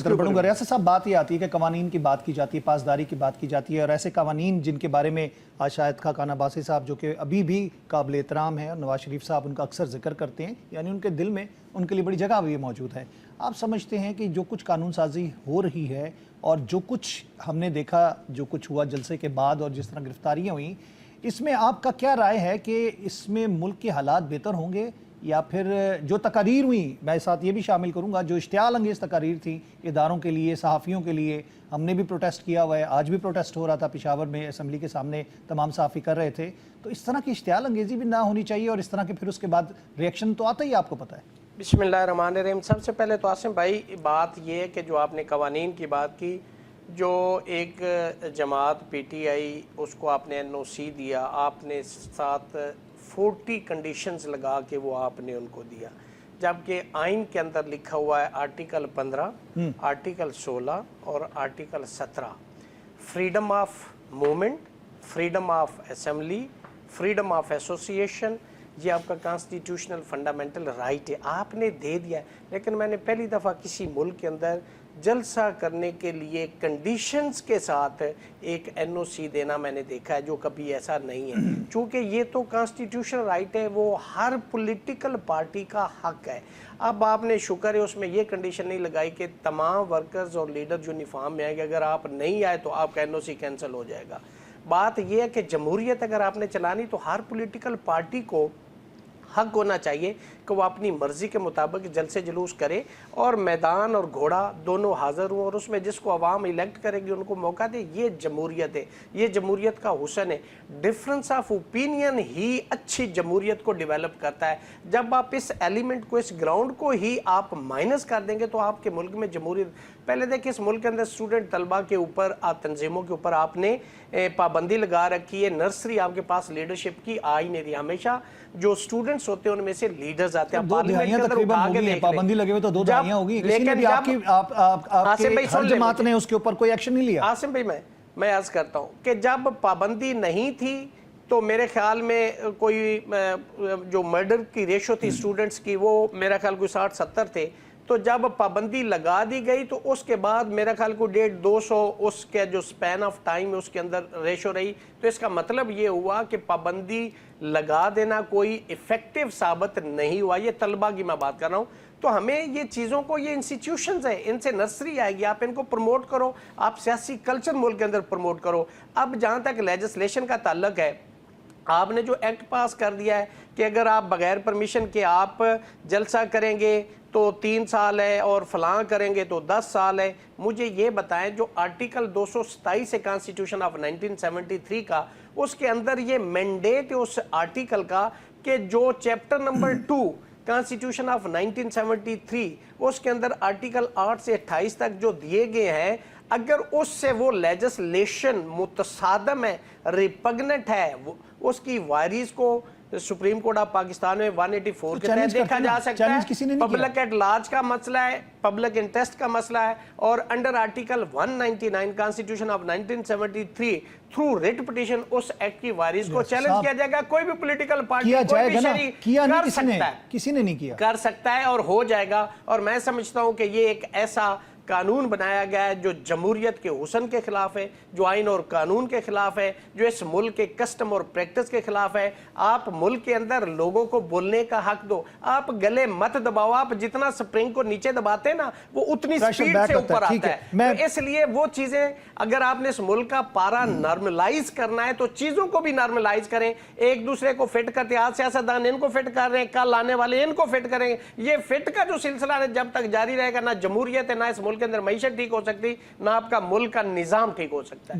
طرف بڑھوں گا۔ ریاست صاحب، بات یہ آتی ہے کہ قوانین کی بات کی جاتی ہے، پاسداری کی بات کی جاتی ہے، اور ایسے قوانین جن کے بارے میں آج شاید خاقان عباسی صاحب جو کہ ابھی بھی قابل احترام ہیں، اور نواز شریف صاحب ان کا اکثر ذکر کرتے ہیں، یعنی ان کے دل میں ان کے لیے بڑی جگہ بھی موجود ہے۔ آپ سمجھتے ہیں کہ جو کچھ قانون سازی ہو رہی ہے اور جو کچھ ہم نے دیکھا، جو کچھ ہوا جلسے کے بعد اور جس طرح گرفتاریاں ہوئیں، اس میں آپ کا کیا رائے ہے کہ اس میں ملک کے حالات بہتر ہوں گے، یا پھر جو تقاریر ہوئیں، میں ساتھ یہ بھی شامل کروں گا جو اشتعال انگیز تقاریر تھیں اداروں کے لیے، صحافیوں کے لیے، ہم نے بھی پروٹیسٹ کیا ہوا ہے، آج بھی پروٹیسٹ ہو رہا تھا پشاور میں، اسمبلی کے سامنے تمام صحافی کر رہے تھے، تو اس طرح کی اشتعال انگیزی بھی نہ ہونی چاہیے، اور اس طرح کے پھر اس کے بعد ریئیکشن تو آتا ہی آپ کو پتہ ہے۔ بسم اللہ الرحمن الرحیم۔ سب سے پہلے تو عاصم بھائی، بات یہ ہے کہ جو آپ نے قوانین کی بات کی، جو ایک جماعت پی ٹی آئی، اس کو آپ نے این او سی دیا، آپ نے ساتھ 40 کنڈیشنز لگا کے وہ آپ نے ان کو دیا، جبکہ آئین کے اندر لکھا ہوا ہے آرٹیکل 15، آرٹیکل 16 اور article 17، freedom of movement, freedom of assembly, freedom of association, یہ آپ کا کانسٹیٹیوشنل فنڈامنٹل رائٹ ہے، آپ نے دے دیا ہے۔ لیکن میں نے پہلی دفعہ کسی ملک کے اندر جلسہ کرنے کے لیے کنڈیشنز کے ساتھ ایک این او سی دینا میں نے دیکھا ہے، جو کبھی ایسا نہیں ہے، چونکہ یہ تو کانسٹیٹیوشنل رائٹ ہے، وہ ہر پولیٹیکل پارٹی کا حق ہے۔ اب آپ نے شکر ہے اس میں یہ کنڈیشن نہیں لگائی کہ تمام ورکرز اور لیڈر یونیفارم میں آئے کہ اگر آپ نہیں آئے تو آپ کا این او سی کینسل ہو جائے گا۔ بات یہ ہے کہ جمہوریت اگر آپ نے چلانی تو ہر پولیٹیکل پارٹی کو حق ہونا چاہیے کہ وہ اپنی مرضی کے مطابق جلسے جلوس کرے، اور میدان اور گھوڑا دونوں حاضر ہوں، اور اس میں جس کو عوام الیکٹ کرے گی ان کو موقع دے۔ یہ جمہوریت ہے، یہ جمہوریت کا حسن ہے۔ ڈفرنس آف اوپینین ہی اچھی جمہوریت کو ڈیولپ کرتا ہے۔ جب آپ اس ایلیمنٹ کو، اس گراؤنڈ کو ہی آپ مائنس کر دیں گے تو آپ کے ملک میں جمہوریت، پہلے دیکھیں اس ملک کے اندر اسٹوڈنٹ طلبہ کے اوپر، تنظیموں کے اوپر آپ نے پابندی لگا رکھی ہے، نرسری آپ کے پاس لیڈرشپ کی آئی نہیں رہی، ہمیشہ جو اسٹوڈنٹس ہوتے ہیں ان میں سے لیڈرز آتے ہیں۔ دو دہائیاں تقریباً ہو گئی ہیں، پابندی لگے ہوئے تو 2 دہائیاں ہو گئی، کسی نے بھی آپ کی ہر جماعت نے اس کے اوپر کوئی ایکشن نہیں لیا۔ عاصم بھائی، میں عرض کرتا ہوں کہ جب پابندی نہیں تھی تو میرے خیال میں کوئی جو مرڈر کی ریشو تھی اسٹوڈنٹس کی، وہ میرا خیال کوئی 60-70 تھے، تو جب پابندی لگا دی گئی تو اس کے بعد میرا خیال کو 150-200 اس کے جو سپین آف ٹائم ہے اس کے اندر ریشو رہی۔ تو اس کا مطلب یہ ہوا کہ پابندی لگا دینا کوئی ایفیکٹو ثابت نہیں ہوا۔ یہ طلبہ کی میں بات کر رہا ہوں۔ تو ہمیں یہ چیزوں کو، یہ انسٹیٹیوشنز ہیں، ان سے نرسری آئے گی، آپ ان کو پروموٹ کرو، آپ سیاسی کلچر ملک کے اندر پروموٹ کرو۔ اب جہاں تک لیجسلیشن کا تعلق ہے، آپ نے جو ایکٹ پاس کر دیا ہے کہ اگر آپ بغیر پرمیشن کے آپ جلسہ کریں گے تو 3 سال ہے، اور فلاں کریں گے تو 10 سال ہے۔ مجھے یہ بتائیں، جو آرٹیکل 227 ہے کانسٹیٹیوشن آف 1973 کا، اس کے اندر یہ مینڈیٹ ہے اس آرٹیکل کا کہ جو چیپٹر نمبر 2 کانسٹیٹیوشن آف 1973، اس کے اندر آرٹیکل 8 سے 28 تک جو دیے گئے ہیں، اگر اس سے وہ لیجسلیشن متصادم ہے، ریپگنٹ ہے، اس کی وائریز کو سپریم کورٹ آف پاکستان میں 184 کے تحت دیکھا جا سکتا ہے۔ پبلک ایٹ لارج کا مسئلہ ہے، پبلک انٹرسٹ کا مسئلہ ہے، اور under article 199 constitution of 1973 through writ petition اس ایکٹ کی وائریز کو چیلنج کیا جائے گا۔ کوئی بھی پولیٹیکل پارٹی، کوئی بھی شریک کر سکتا ہے، کسی نے نہیں کیا، کر سکتا ہے اور ہو جائے گا۔ اور میں سمجھتا ہوں کہ یہ ایک ایسا قانون بنایا گیا ہے جو جمہوریت کے حسن کے خلاف ہے، جو آئین اور قانون کے خلاف ہے، جو اس ملک کے کسٹم اور پریکٹس کے خلاف ہے۔ آپ ملک کے اندر لوگوں کو بولنے کا حق دو، آپ گلے مت دباؤ۔ آپ جتنا سپرنگ کو نیچے دباتے ہیں نا، وہ اتنی سپیڈ سے اوپر آتا ہے۔ تو اس لیے وہ چیزیں، اگر آپ نے اس ملک کا پارا نارملائز کرنا ہے تو چیزوں کو بھی نارملائز کریں، ایک دوسرے کو فٹ کرتے ہیں۔ آج سیاستدان ان کو فٹ کر رہے ہیں، کل آنے والے ان کو فٹ کریں گے۔ یہ فٹ کا جو سلسلہ ہے جب تک جاری رہے گا، نہ جمہوریت ہے، نہ اس ملک کے اندر معیشت ٹھیک ہو سکتی، نہ آپ کا ملک کا نظام ٹھیک ہو سکتا ہے۔